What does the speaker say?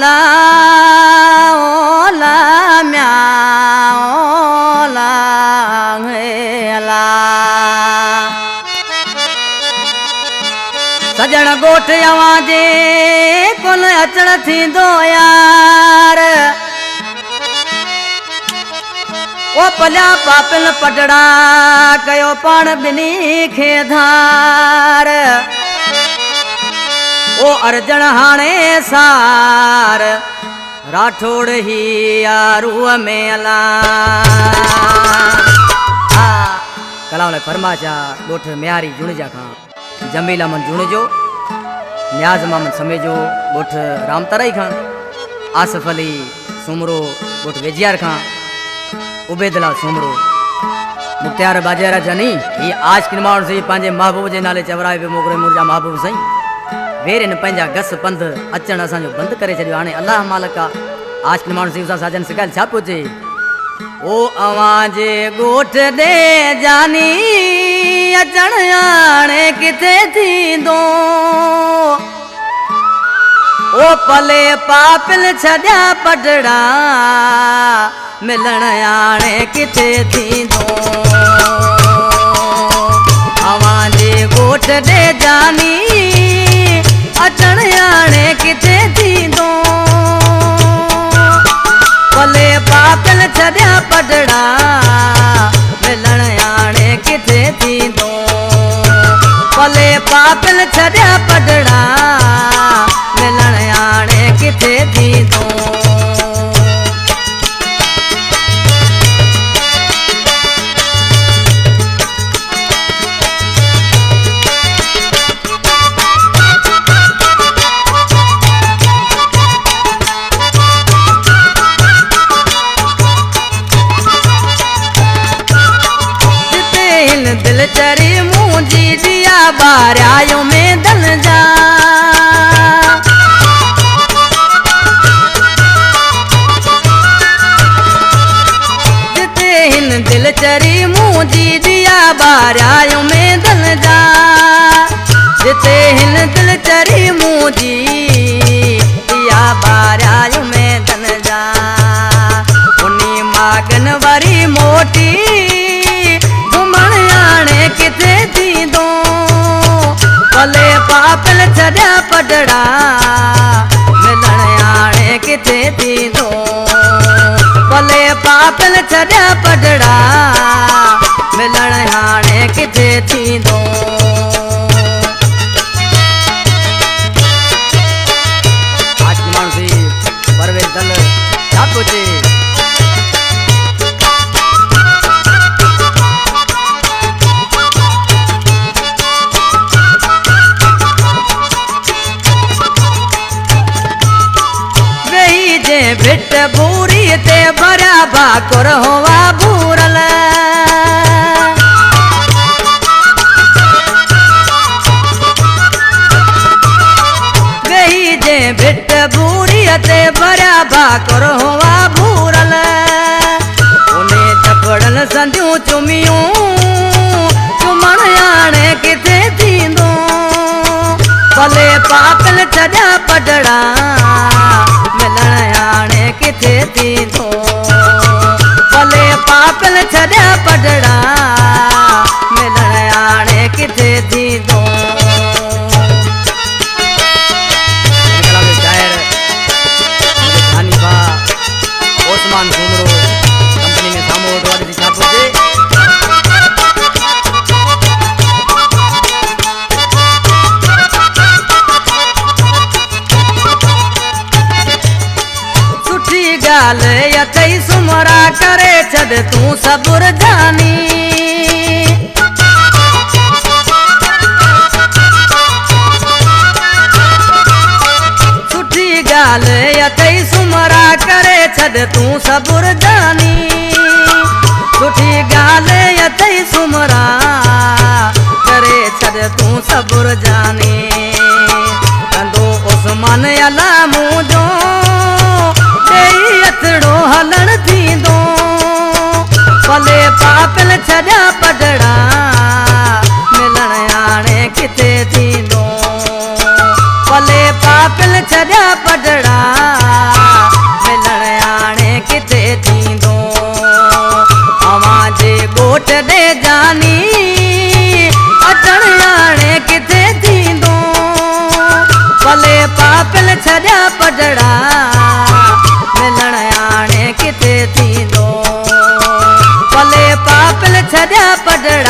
ला ओला म्या ओला ला सजण गोठ आवाजे कोन अचण थींदो यार ओ पलिया पापिल पटड़ा कयो पाण बिनी खे धार ओ अर्जन हाणे सार राठौड़ ही यारूअ में अला कलाम फरमाचा गोठ म्यारी जुणजा खां जमीला मन जुणजो न्याज मामन समेजो गोठ रामतराई खां आसिफ अली सुमरो गोठ वेजियार खां उबेदला सुमरो मुख्तियार बाजेरा जनी ये आज के माण्हुनि से पंहिंजे महबूब जे नाले चवराए पे मोकिले मुंहिंजा महबूब साईं वेर इन पंहिंजा गस पंध अचण असांजो बंदि करे छॾियो हाणे अल्लाह मालिक आज के माण्हुनि से साजन सिकायल छा पियो चए ओ अवां जे ॻोठ ॾे जानी अचण हाणे किथे थींदो ओ पले पापिल छॾिया पटड़ा मिलण हाणे किथे थींदो अवां जे ॻोठ ॾे जानी अचण हाणे किथे थींदो पले पापिल छॾिया पटड़ा मिलण हाणे किथे थींदो पले पापिल छॾिया पटड़ा मिलण हाणे किथे थींदो दिल चरी मुंहिंजी दिया बारियायो में दल जा जिते हिन दिल चरी मुंहिंजी दिया बारियायो में दल जा जिते हिन दिल चरी मुंहिंजी दिया बारियायो में दल जा उनी मागन वरी मोटी किथे थींदो पले पापिल छॾिया पटड़ा मिलण हाणे किथे थींदो पले पापिल छॾिया पटड़ा मिलण हाणे किथे थींदो आज माण्हू सी परवेज दल छा पियो चए भिट भूरी ते भरिया भाकुर होवा भूरल गई जे भिट भूरी ते भरिया भाकुर होवा भूरल उन्हें चपड़ल संधियूं चुमियूं चुमण हाणे किथे थींदो भले पापिल छॾिया पटड़ा मिलण हाणे किथे थींदो भले पापिल छॾिया पटड़ा मिलण हाणे किथे थींदो ओसमान घुमरो कंपनी में साम्हूं वठो आहे छा पियो चए गाल अथई सुमरा करे छॾ तूं सबुर जानी सुठी गाल अथई सुमरा करे छॾ तूं सबुर जानी सुठी गाल अथई सुमरा करे छॾ तूं सबुर जानी कंदो ओसमान अला मुंहिंजो अतड़ो हलण थींदो भले पापिल छॾिया पटड़ा मिलण हाणे किथे थींदो भले पापिल छॾिया पटड़ा पापिल छॾिया पडड़ा मिलण आणे किथे थींदो भले पापिल छॾिया पडड़ा